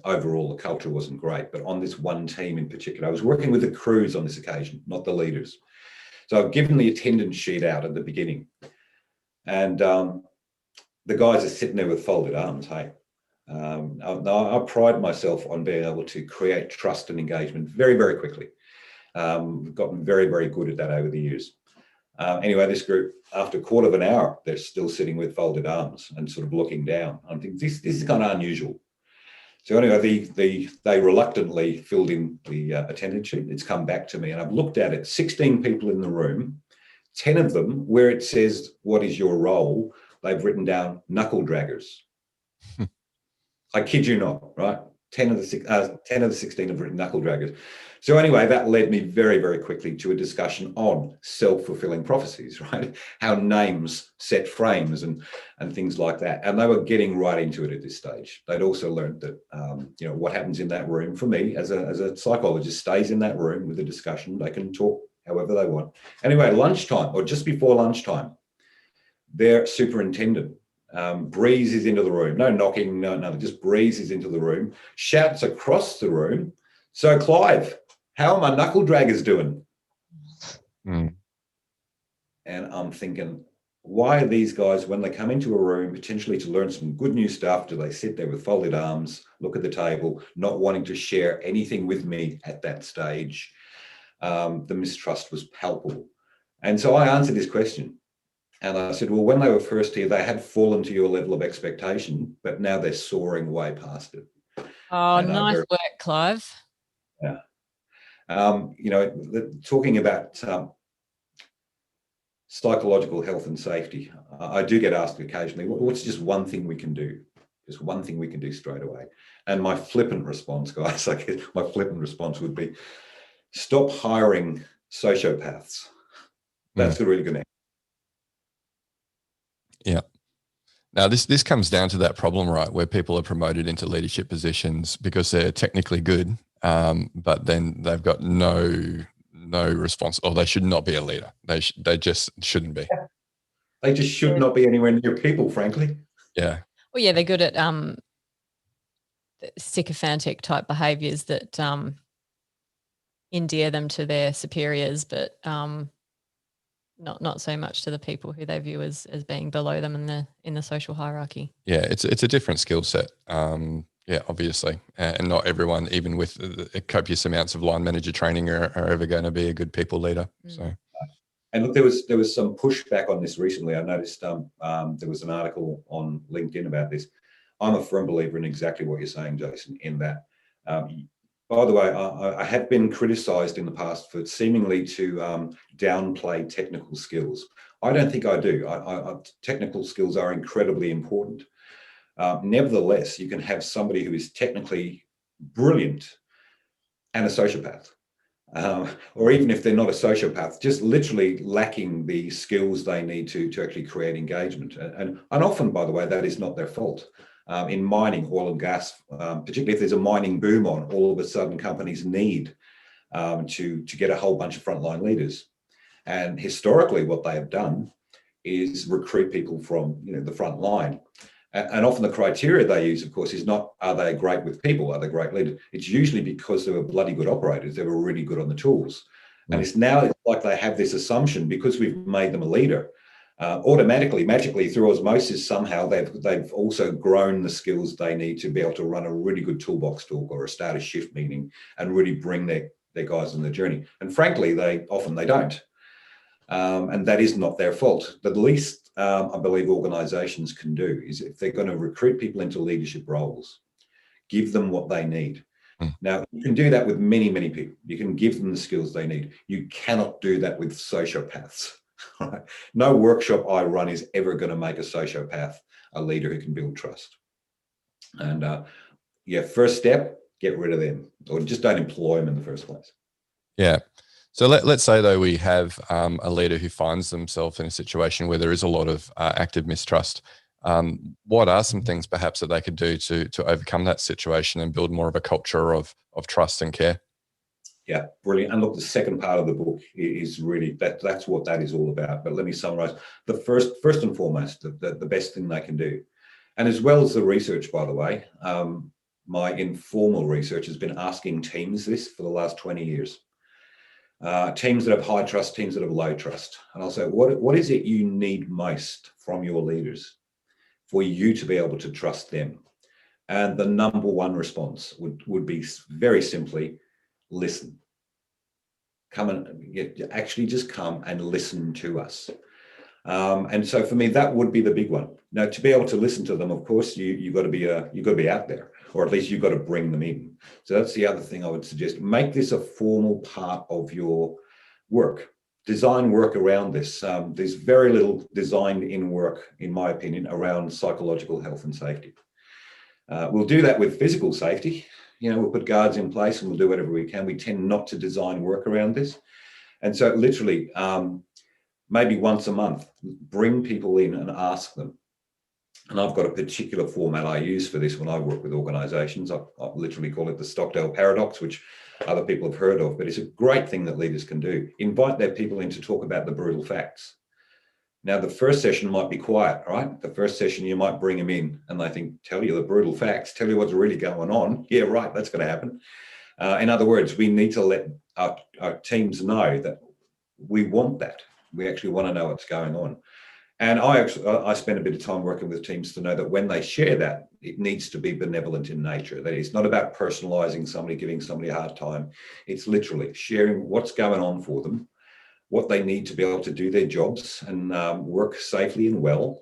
overall the culture wasn't great. But on this one team in particular, I was working with the crews on this occasion, not the leaders. So I've given the attendance sheet out at the beginning, and the guys are sitting there with folded arms. Hey, I pride myself on being able to create trust and engagement very, very quickly. We've gotten very, very good at that over the years. Anyway, this group, after a quarter of an hour, they're still sitting with folded arms and sort of looking down. I'm thinking, this is kind of unusual. So anyway, they reluctantly filled in the attendance sheet. It's come back to me, and I've looked at it. 16 people in the room, 10 of them, where it says, what is your role? They've written down knuckle draggers. I kid you not, right? 10 of the 16 have written knuckle draggers. So anyway, that led me very, very quickly to a discussion on self-fulfilling prophecies, right? How names set frames and things like that. And they were getting right into it at this stage. They'd also learned that, what happens in that room for me as a psychologist stays in that room with a discussion. They can talk however they want. Anyway, lunchtime or just before lunchtime, their superintendent breezes into the room. No knocking, no, just breezes into the room, shouts across the room, so Clive, how are my knuckle draggers doing? And I'm thinking, why are these guys, when they come into a room potentially to learn some good new stuff, do they sit there with folded arms, look at the table, not wanting to share anything with me at that stage? The mistrust was palpable. And so I answered this question. And I said, well, when they were first here, they had fallen to your level of expectation, but now they're soaring way past it. Oh, nice work, Clive. Yeah. Talking about psychological health and safety, I do get asked occasionally, what's just one thing we can do Just one thing we can do straight away. And my flippant response, guys, I guess my flippant response would be, stop hiring sociopaths. That's really good. Yeah. Now, this comes down to that problem, right, where people are promoted into leadership positions because they're technically good, but then they've got no response, or they should not be a leader. They just shouldn't be. They just should not be anywhere near people, frankly. Yeah. Well, yeah, they're good at sycophantic type behaviours that endear them to their superiors, but not so much to the people who they view as being below them in the social hierarchy. Yeah, it's a different skill set. Yeah, obviously, and not everyone, even with copious amounts of line manager training, are ever going to be a good people leader. So, and look, there was some pushback on this recently. I noticed there was an article on LinkedIn about this. I'm a firm believer in exactly what you're saying, Jason. In that, by the way, I have been criticised in the past for seemingly to downplay technical skills. I don't think I do. Technical skills are incredibly important. Nevertheless, you can have somebody who is technically brilliant and a sociopath. Or even if they're not a sociopath, just literally lacking the skills they need to actually create engagement. And often, by the way, that is not their fault. In mining, oil and gas, particularly if there's a mining boom on, all of a sudden companies need to get a whole bunch of frontline leaders. And historically, what they have done is recruit people from the front line. And often the criteria they use, of course, is not, are they great with people? Are they great leaders? It's usually because they were bloody good operators. They were really good on the tools. And it's like they have this assumption, because we've made them a leader, automatically, magically, through osmosis, somehow they've also grown the skills they need to be able to run a really good toolbox talk or start a shift meeting and really bring their guys on the journey. And frankly, they don't. And that is not their fault. The least I believe organizations can do is, if they're going to recruit people into leadership roles, give them what they need. Now, you can do that with many, many people. You can give them the skills they need. You cannot do that with sociopaths. Right? No workshop I run is ever going to make a sociopath a leader who can build trust. And first step, get rid of them, or just don't employ them in the first place. Yeah. So let's say, though, we have a leader who finds themselves in a situation where there is a lot of active mistrust. What are some things perhaps that they could do to overcome that situation and build more of a culture of trust and care? Yeah, brilliant. And look, the second part of the book is really that's what that is all about. But let me summarize. The first and foremost, the best thing they can do, and as well as the research, by the way, my informal research has been asking teams this for the last 20 years. Teams that have high trust, teams that have low trust. And I'll say, what is it you need most from your leaders for you to be able to trust them? And the number one response would be very simply, listen. Actually just come and listen to us. And so for me, that would be the big one. Now, to be able to listen to them, of course, you've got to be out there, or at least you've got to bring them in. So that's the other thing I would suggest. Make this a formal part of your work. Design work around this. There's very little designed in work, in my opinion, around psychological health and safety. We'll do that with physical safety. We'll put guards in place and we'll do whatever we can. We tend not to design work around this. And so literally, maybe once a month, bring people in and ask them. And I've got a particular format I use for this when I work with organizations. I literally call it the Stockdale Paradox, which other people have heard of, but it's a great thing that leaders can do. Invite their people in to talk about the brutal facts. Now, the first session might be quiet, right? The first session, you might bring them in and they think, tell you the brutal facts, tell you what's really going on. Yeah, right, that's going to happen. In other words, we need to let our teams know that we want that. We actually want to know what's going on. And I spend a bit of time working with teams to know that when they share that, it needs to be benevolent in nature. That it's not about personalizing somebody, giving somebody a hard time. It's literally sharing what's going on for them, what they need to be able to do their jobs and work safely and well.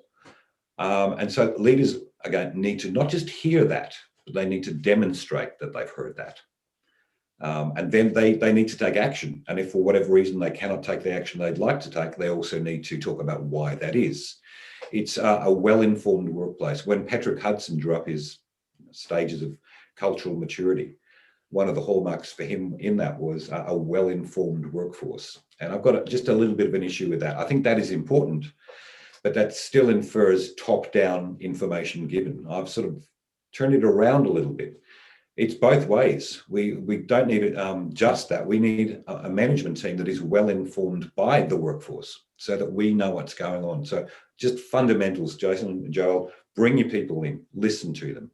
And so leaders, again, need to not just hear that, but they need to demonstrate that they've heard that. And then they need to take action. And if for whatever reason they cannot take the action they'd like to take, they also need to talk about why that is. It's a well-informed workplace. When Patrick Hudson drew up his stages of cultural maturity, one of the hallmarks for him in that was a well-informed workforce. And I've got just a little bit of an issue with that. I think that is important, but that still infers top-down information given. I've sort of turned it around a little bit. It's both ways. We don't need just that. We need a management team that is well informed by the workforce so that we know what's going on. So just fundamentals, Jason and Joel, bring your people in, listen to them.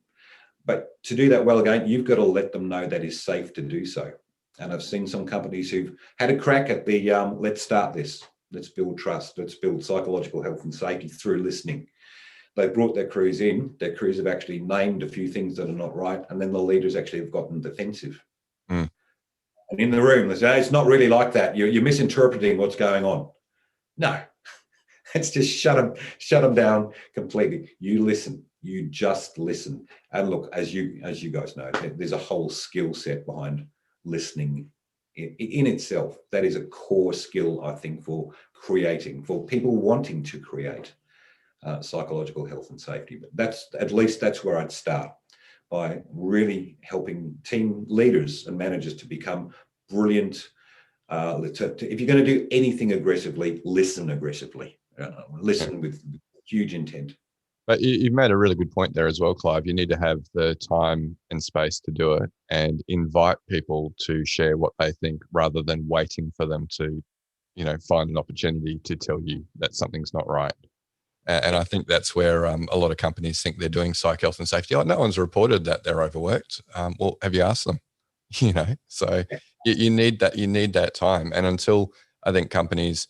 But to do that well, again, you've got to let them know that it's safe to do so. And I've seen some companies who've had a crack at the let's start this, let's build trust, let's build psychological health and safety through listening. They brought their crews in, their crews have actually named a few things that are not right, and then the leaders actually have gotten defensive. And in the room, they say, it's not really like that. You're misinterpreting what's going on. No, it's just shut them down completely. You listen, you just listen. And look, as you guys know, there's a whole skill set behind listening in itself. That is a core skill, I think, for creating, for people wanting to create. Psychological health and safety. But that's where I'd start, by really helping team leaders and managers to become brilliant. If you're going to do anything aggressively, listen aggressively. Listen with huge intent. But you've made a really good point there as well, Clive. You need to have the time and space to do it and invite people to share what they think rather than waiting for them to, find an opportunity to tell you that something's not right. And I think that's where a lot of companies think they're doing psych health and safety. No one's reported that they're overworked. Well, have you asked them? So you need that. You need that time. And until I think companies,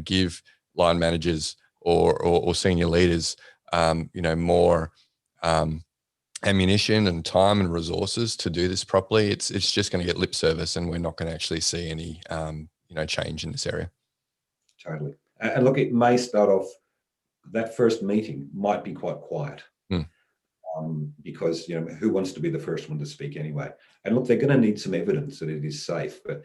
give line managers or senior leaders, more ammunition and time and resources to do this properly, it's just going to get lip service, and we're not going to actually see any, change in this area. Totally. And look, it may start off. That first meeting might be quite quiet because, who wants to be the first one to speak anyway? And look, they're going to need some evidence that it is safe. But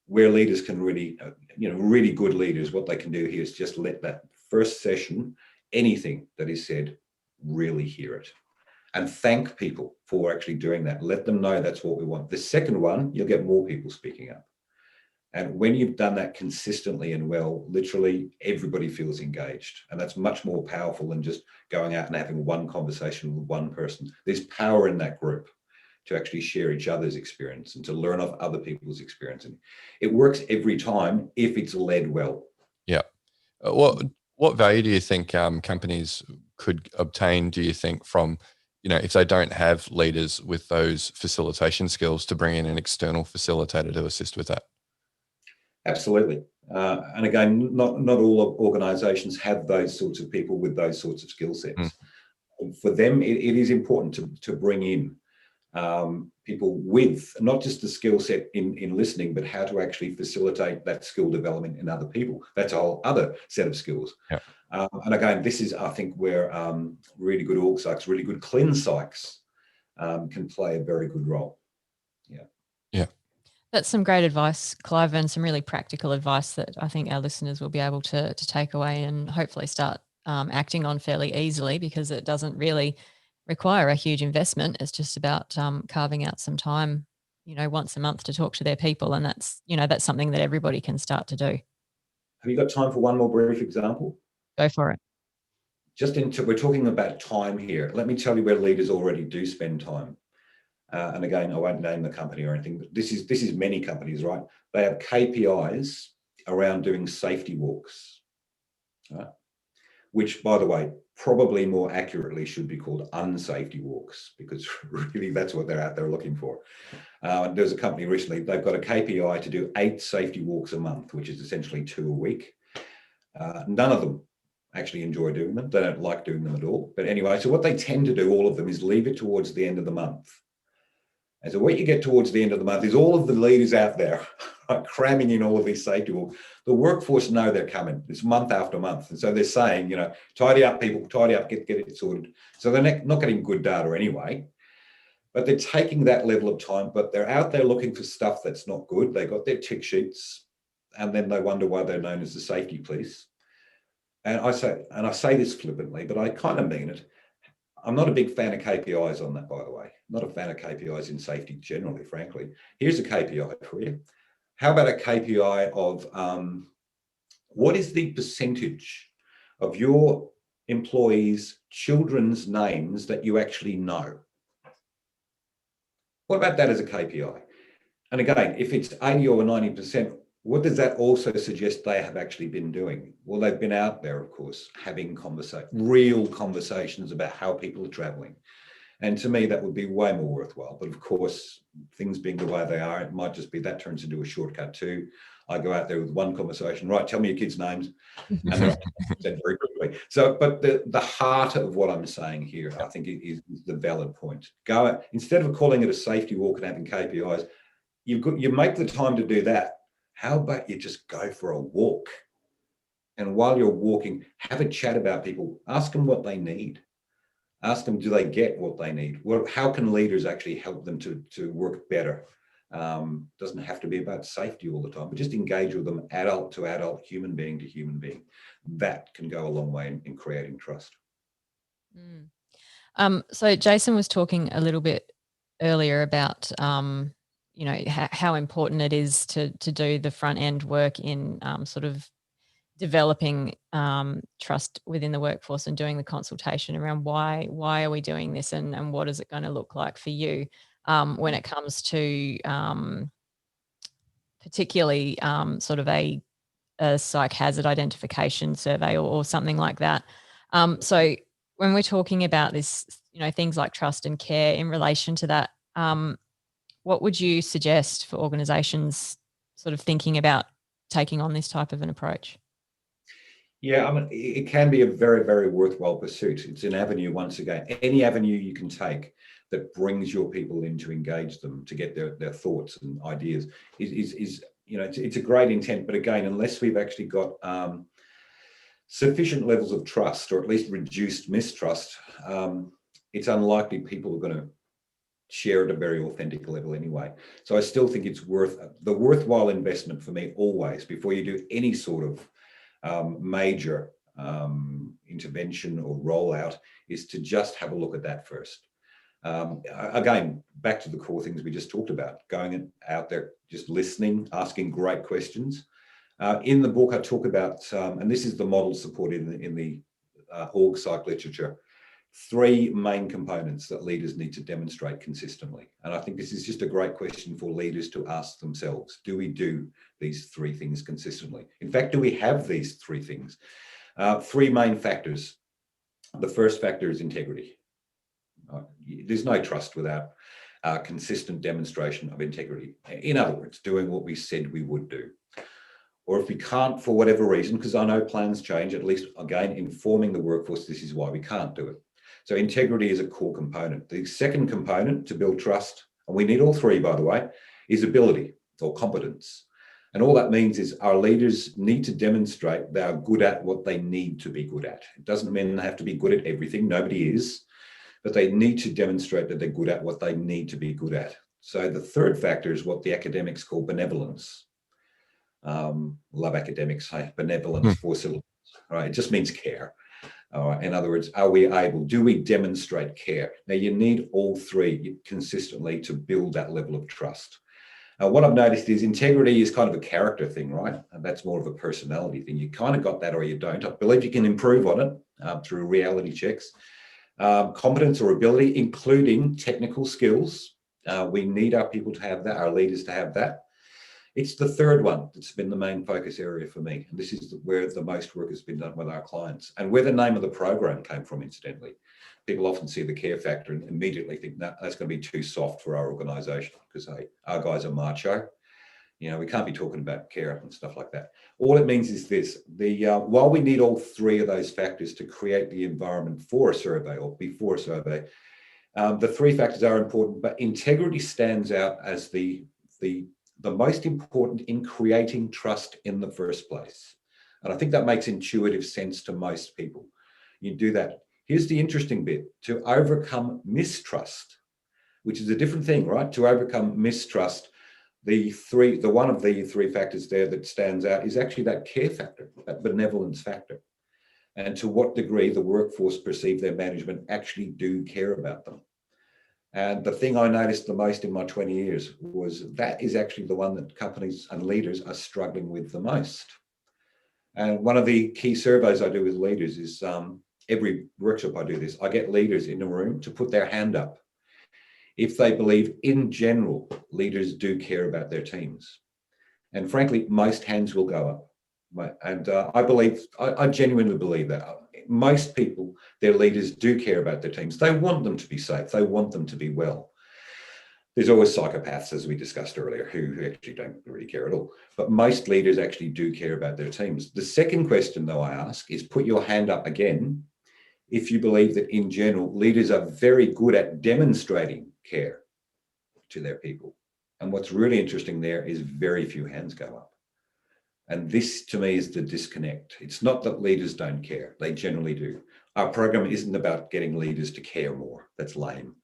where leaders can really, really good leaders, what they can do here is just let that first session, anything that is said, really hear it. And thank people for actually doing that. Let them know that's what we want. The second one, you'll get more people speaking up. And when you've done that consistently and well, literally everybody feels engaged. And that's much more powerful than just going out and having one conversation with one person. There's power in that group to actually share each other's experience and to learn off other people's experience. And it works every time if it's led well. Yeah. What value do you think companies could obtain, do you think, from, if they don't have leaders with those facilitation skills, to bring in an external facilitator to assist with that? Absolutely. And again, not all organizations have those sorts of people with those sorts of skill sets. For them, it is important to bring in people with not just the skill set in listening, but how to actually facilitate that skill development in other people. That's a whole other set of skills. Yeah. And again, this is, I think, where really good org psychs, really good clean psychs can play a very good role. Yeah. Yeah. That's some great advice, Clive, and some really practical advice that I think our listeners will be able to take away and hopefully start acting on fairly easily, because it doesn't really require a huge investment. It's just about carving out some time, once a month to talk to their people. And that's something that everybody can start to do. Have you got time for one more brief example? Go for it. We're talking about time here. Let me tell you where leaders already do spend time. And again, I won't name the company or anything, but this is many companies, right? They have KPIs around doing safety walks, right? Which, by the way, probably more accurately should be called unsafety walks, because really that's what they're out there looking for. There's a company recently, they've got a KPI to do 8 safety walks a month, which is essentially 2 a week. None of them actually enjoy doing them. They don't like doing them at all. But anyway, so what they tend to do, all of them, is leave it towards the end of the month. And so what you get towards the end of the month is all of the leaders out there cramming in all of these safety walks. The workforce know they're coming. It's month after month. And so they're saying, tidy up, people, tidy up, get it sorted. So they're not getting good data anyway, but they're taking that level of time, but they're out there looking for stuff that's not good. They got their tick sheets, and then they wonder why they're known as the safety police. and I say this flippantly, but I kind of mean it. I'm not a big fan of KPIs on that, by the way. Not a fan of KPIs in safety generally, frankly. Here's a KPI for you. How about a KPI of what is the percentage of your employees' children's names that you actually know? What about that as a KPI? And again, if it's 80 or 90%, what does that also suggest they have actually been doing? Well, they've been out there, of course, having real conversations about how people are traveling. And to me, that would be way more worthwhile. But of course, things being the way they are, it might just be that turns into a shortcut too. I go out there with one conversation, right, tell me your kids' names, and they're said very quickly. So, but the heart of what I'm saying here, I think, is the valid point. Instead of calling it a safety walk and having KPIs, you make the time to do that. How about you just go for a walk? And while you're walking, have a chat about people. Ask them what they need. Ask them, do they get what they need? Well, how can leaders actually help them to work better? Doesn't have to be about safety all the time, but just engage with them, adult to adult, human being to human being. That can go a long way in creating trust. So Jason was talking a little bit earlier about how important it is to do the front end work in sort of developing trust within the workforce and doing the consultation around why are we doing this and what is it going to look like for you when it comes to particularly sort of a psych hazard identification survey or something like that. So when we're talking about this, things like trust and care in relation to that, what would you suggest for organizations sort of thinking about taking on this type of an approach? Yeah, I mean, it can be a very, very worthwhile pursuit. It's an avenue, once again, any avenue you can take that brings your people in to engage them, to get their thoughts and ideas is it's a great intent. But again, unless we've actually got sufficient levels of trust, or at least reduced mistrust, it's unlikely people are going to share at a very authentic level anyway. So I still think it's the worthwhile investment for me always, before you do any sort of major intervention or rollout, is to just have a look at that first. Again, back to the core things we just talked about, going out there, just listening, asking great questions. In the book, I talk about, and this is the model supported in the org psych literature, 3 main components that leaders need to demonstrate consistently. And I think this is just a great question for leaders to ask themselves. Do we do these 3 things consistently? In fact, do we have these 3 things? 3 main factors. The first factor is integrity. There's no trust without consistent demonstration of integrity. In other words, doing what we said we would do. Or if we can't, for whatever reason, because I know plans change, at least, again, informing the workforce, this is why we can't do it. So integrity is a core component. The second component to build trust, and we need all 3, by the way, is ability or competence. And all that means is our leaders need to demonstrate they are good at what they need to be good at. It doesn't mean they have to be good at everything. Nobody is. But they need to demonstrate that they're good at what they need to be good at. So the third factor is what the academics call benevolence. Love academics say benevolence, 4 syllables. Right? It just means care. In other words, do we demonstrate care? Now, you need all 3 consistently to build that level of trust. What I've noticed is integrity is kind of a character thing, right? And that's more of a personality thing. You kind of got that or you don't. I believe you can improve on it through reality checks. Competence or ability, including technical skills. We need our people to have that, our leaders to have that. It's the third one that's been the main focus area for me. And this is where the most work has been done with our clients, and where the name of the program came from, incidentally. People often see the care factor and immediately think, no, that's going to be too soft for our organization because our guys are macho. We can't be talking about care and stuff like that. All it means is this: while we need all 3 of those factors to create the environment for a survey or before a survey, the 3 factors are important, but integrity stands out as the most important in creating trust in the first place. And I think that makes intuitive sense to most people. You do that. Here's the interesting bit: to overcome mistrust, which is a different thing, right? To overcome mistrust, the one of the 3 factors there that stands out is actually that care factor, that benevolence factor. and to what degree the workforce perceive their management actually do care about them. And the thing I noticed the most in my 20 years was that is actually the one that companies and leaders are struggling with the most. And one of the key surveys I do with leaders is every workshop I do this, I get leaders in the room to put their hand up if they believe in general leaders do care about their teams. And frankly, most hands will go up. And I genuinely believe that. Most people, their leaders do care about their teams. They want them to be safe. They want them to be well. There's always psychopaths, as we discussed earlier, who actually don't really care at all. But most leaders actually do care about their teams. The second question, though, I ask is put your hand up again if you believe that in general, leaders are very good at demonstrating care to their people. And what's really interesting there is very few hands go up. And this, to me, is the disconnect. It's not that leaders don't care. They generally do. Our program isn't about getting leaders to care more. That's lame.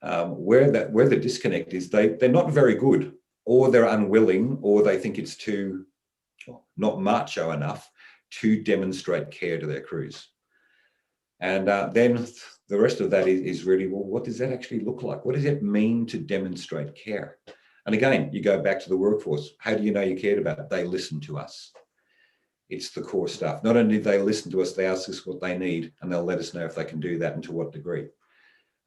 Where the disconnect is, they're not very good, or they're unwilling, or they think it's too not macho enough to demonstrate care to their crews. And then the rest of that is really, well, what does that actually look like? What does it mean to demonstrate care? And again, you go back to the workforce. How do you know you cared about it? They listen to us. It's the core stuff. Not only do they listen to us, they ask us what they need, and they'll let us know if they can do that and to what degree.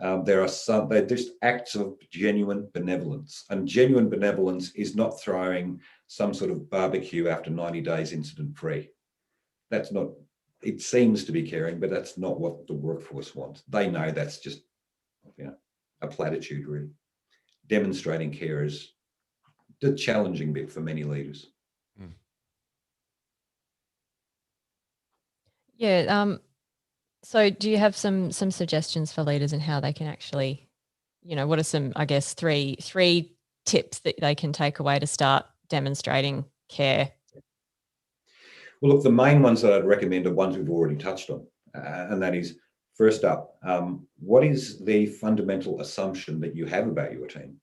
They're just acts of genuine benevolence. And genuine benevolence is not throwing some sort of barbecue after 90 days incident-free. That's not, it seems to be caring, but that's not what the workforce wants. They know that's just, a platitude, really. Demonstrating care is the challenging bit for many leaders. Yeah. So do you have some suggestions for leaders and how they can actually, what are some, I guess, three tips that they can take away to start demonstrating care? Well, look, the main ones that I'd recommend are ones we've already touched on. And that is, first up, what is the fundamental assumption that you have about your team?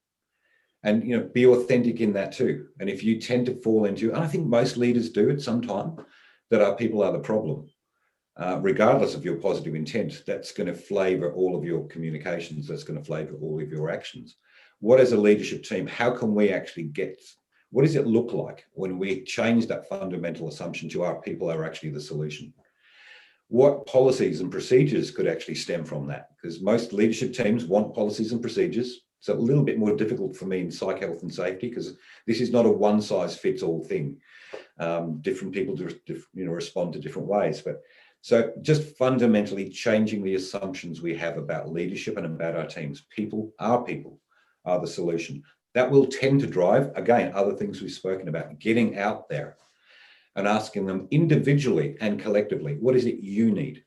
And, be authentic in that too. And if you tend to fall into, and I think most leaders do at some time, that our people are the problem. Regardless of your positive intent, that's going to flavor all of your communications. That's going to flavor all of your actions. What as a leadership team, how can we actually what does it look like when we change that fundamental assumption to our people are actually the solution? What policies and procedures could actually stem from that? Because most leadership teams want policies and procedures. It's a little bit more difficult for me in psych health and safety because this is not a one size fits all thing. Different people respond to different ways. So just fundamentally changing the assumptions we have about leadership and about our teams. Our people are the solution. That will tend to drive, again, other things we've spoken about, getting out there and asking them individually and collectively, what is it you need?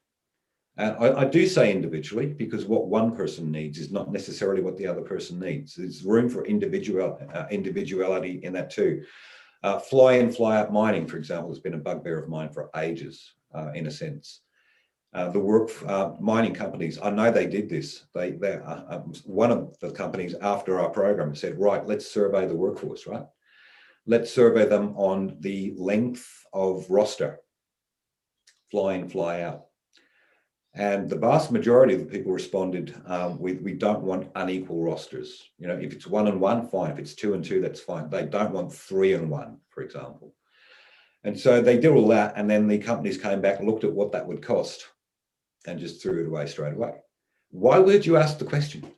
And I do say individually because what one person needs is not necessarily what the other person needs. There's room for individuality in that too. Fly in, fly out mining, for example, has been a bugbear of mine for ages, in a sense. Mining companies, I know they did this. One of the companies after our program said, right, let's survey the workforce, right? Let's survey them on the length of roster, fly in, fly out. And the vast majority of the people responded, we don't want unequal rosters. If it's 1 and 1, fine. If it's 2 and 2, that's fine. They don't want 3 and 1, for example. And so they did all that. And then the companies came back and looked at what that would cost and just threw it away straight away. Why would you ask the question?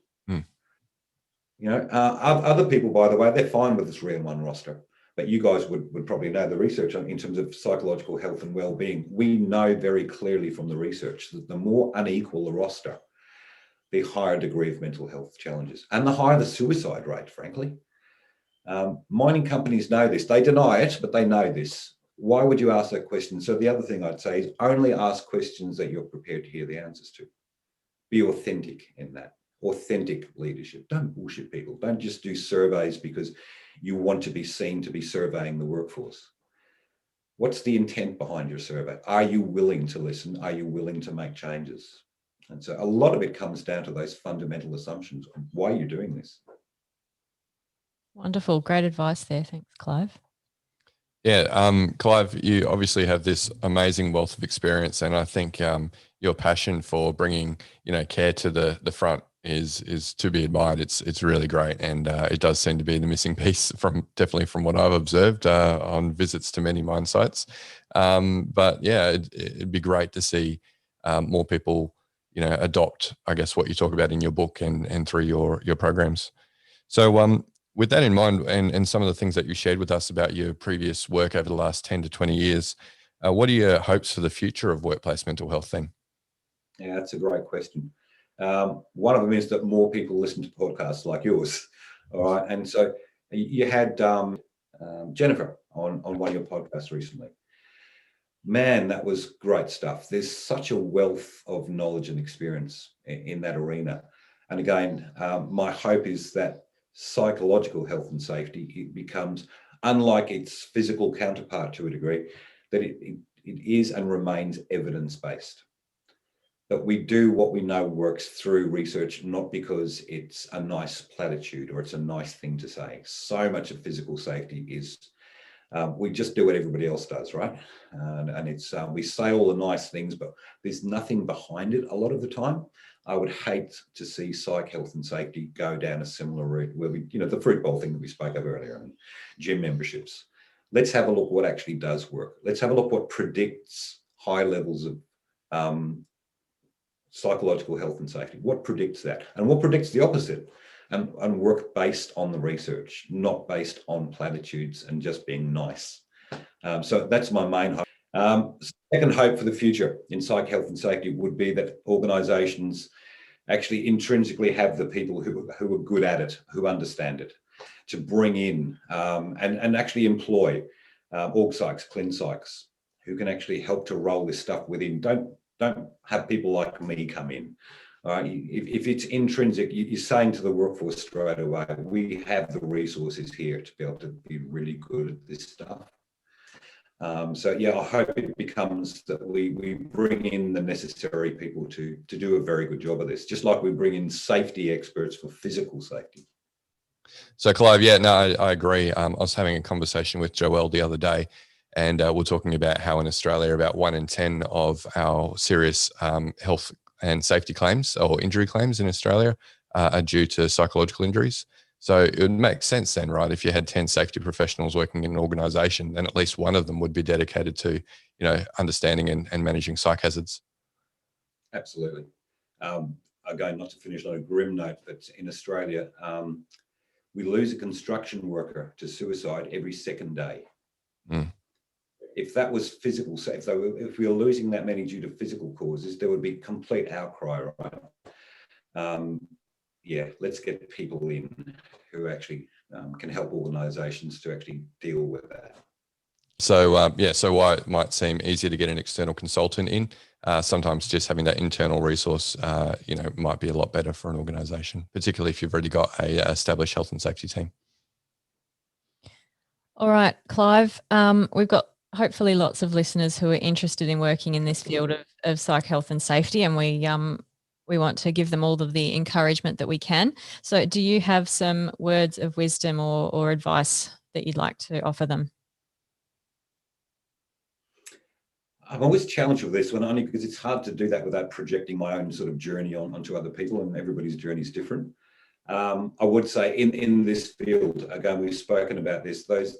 Other people, by the way, they're fine with this 3 and 1 roster. But you guys would probably know the research in terms of psychological health and well-being. We know very clearly from the research that the more unequal the roster, the higher degree of mental health challenges and the higher the suicide rate, frankly. Mining companies know this. They deny it, but they know this. Why would you ask that question? So the other thing I'd say is only ask questions that you're prepared to hear the answers to. Be authentic in that. Authentic leadership. Don't bullshit people. Don't just do surveys because you want to be seen to be surveying the workforce. What's the intent behind your survey? Are you willing to listen? Are you willing to make changes? And so a lot of it comes down to those fundamental assumptions of why you're doing this. Wonderful. Great advice there. Thanks, Clive. Yeah, Clive, you obviously have this amazing wealth of experience, and I think your passion for bringing care to the front is to be admired. It's really great, and it does seem to be the missing piece definitely from what I've observed on visits to many mine sites. But yeah, it'd be great to see more people adopt, I guess, what you talk about in your book and through your programs. So with that in mind, and some of the things that you shared with us about your previous work over the last 10 to 20 years, what are your hopes for the future of workplace mental health then? Yeah, that's a great question. One of them is that more people listen to podcasts like yours. All right. And so you had Jennifer on one of your podcasts recently. Man, that was great stuff. There's such a wealth of knowledge and experience in that arena. And again, my hope is that psychological health and safety, it becomes, unlike its physical counterpart to a degree, that it is and remains evidence-based. That we do what we know works through research, not because it's a nice platitude or it's a nice thing to say. So much of physical safety is we just do what everybody else does, right? And it's we say all the nice things, but there's nothing behind it a lot of the time. I would hate to see psych health and safety go down a similar route where we, the fruit bowl thing that we spoke of earlier and gym memberships. Let's have a look what actually does work. Let's have a look what predicts high levels of psychological health and safety. What predicts that? And what predicts the opposite? And work based on the research, not based on platitudes and just being nice. So that's my main hope. Second hope for the future in psych health and safety would be that organisations actually intrinsically have the people who are good at it, who understand it, to bring in and actually employ org psychs, clin psychs, who can actually help to roll this stuff within. Don't have people like me come in. If it's intrinsic, you're saying to the workforce straight away, we have the resources here to be able to be really good at this stuff. So yeah, I hope it becomes that we bring in the necessary people to do a very good job of this, just like we bring in safety experts for physical safety. So Clive, yeah, no, I agree. I was having a conversation with Joelle the other day, and we're talking about how in Australia, about 1 in 10 of our serious health and safety claims or injury claims in Australia are due to psychological injuries. So it would make sense then, right? If you had 10 safety professionals working in an organization, then at least one of them would be dedicated to, understanding and managing psych hazards. Absolutely. Again, not to finish on a grim note, but in Australia, we lose a construction worker to suicide every second day. Mm. If that was physical safety, if we were losing that many due to physical causes, there would be complete outcry, right? Yeah, let's get people in who actually can help organisations to actually deal with that. So, so why it might seem easier to get an external consultant in, sometimes just having that internal resource, might be a lot better for an organisation, particularly if you've already got a established health and safety team. All right, Clive, we've got hopefully lots of listeners who are interested in working in this field of psych health and safety, and we want to give them all of the encouragement that we can. So do you have some words of wisdom or advice that you'd like to offer them? I'm always challenged with this one, only because it's hard to do that without projecting my own sort of journey onto other people, and everybody's journey is different. I would say in this field, again, we've spoken about this, those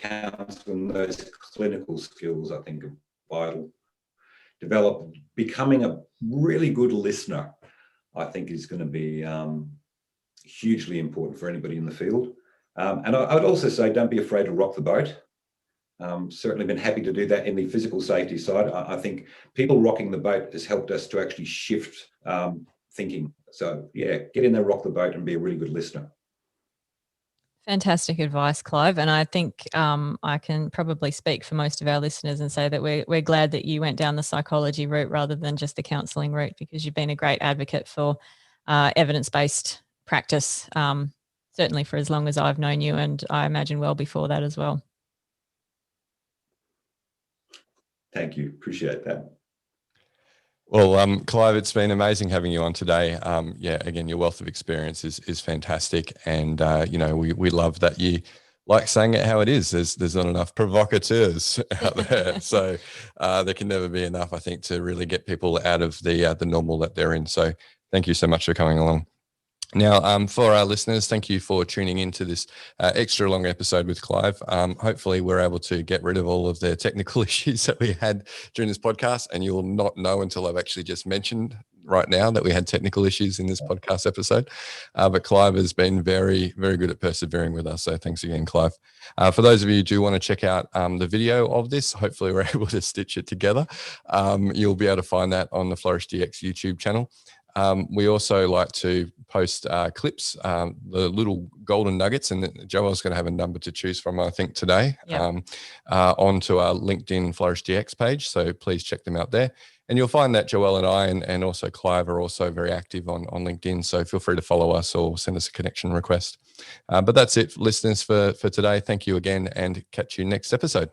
counselling, those clinical skills, I think, are vital. Becoming a really good listener, I think, is going to be hugely important for anybody in the field. And I would also say, don't be afraid to rock the boat. Certainly been happy to do that in the physical safety side. I think people rocking the boat has helped us to actually shift thinking. So yeah, get in there, rock the boat, and be a really good listener. Fantastic advice, Clive. And I think I can probably speak for most of our listeners and say that we're glad that you went down the psychology route rather than just the counselling route, because you've been a great advocate for evidence-based practice, certainly for as long as I've known you, and I imagine well before that as well. Thank you. Appreciate that. Well, Clive, it's been amazing having you on today. Again, your wealth of experience is fantastic. And, we love that you like saying it how it is. There's not enough provocateurs out there, so there can never be enough, I think, to really get people out of the normal that they're in. So thank you so much for coming along. Now, for our listeners, thank you for tuning into this extra long episode with Clive. Hopefully we're able to get rid of all of the technical issues that we had during this podcast, and you will not know until I've actually just mentioned right now that we had technical issues in this podcast episode. But Clive has been very, very good at persevering with us. So thanks again, Clive. For those of you who do want to check out the video of this, hopefully we're able to stitch it together. You'll be able to find that on the Flourish DX YouTube channel. We also like to post clips, the little golden nuggets, and Joelle's going to have a number to choose from, I think, today, onto our LinkedIn Flourish DX page. So please check them out there. And you'll find that Joelle and I and also Clive are also very active on LinkedIn. So feel free to follow us or send us a connection request. But that's it, listeners, for today. Thank you again, and catch you next episode.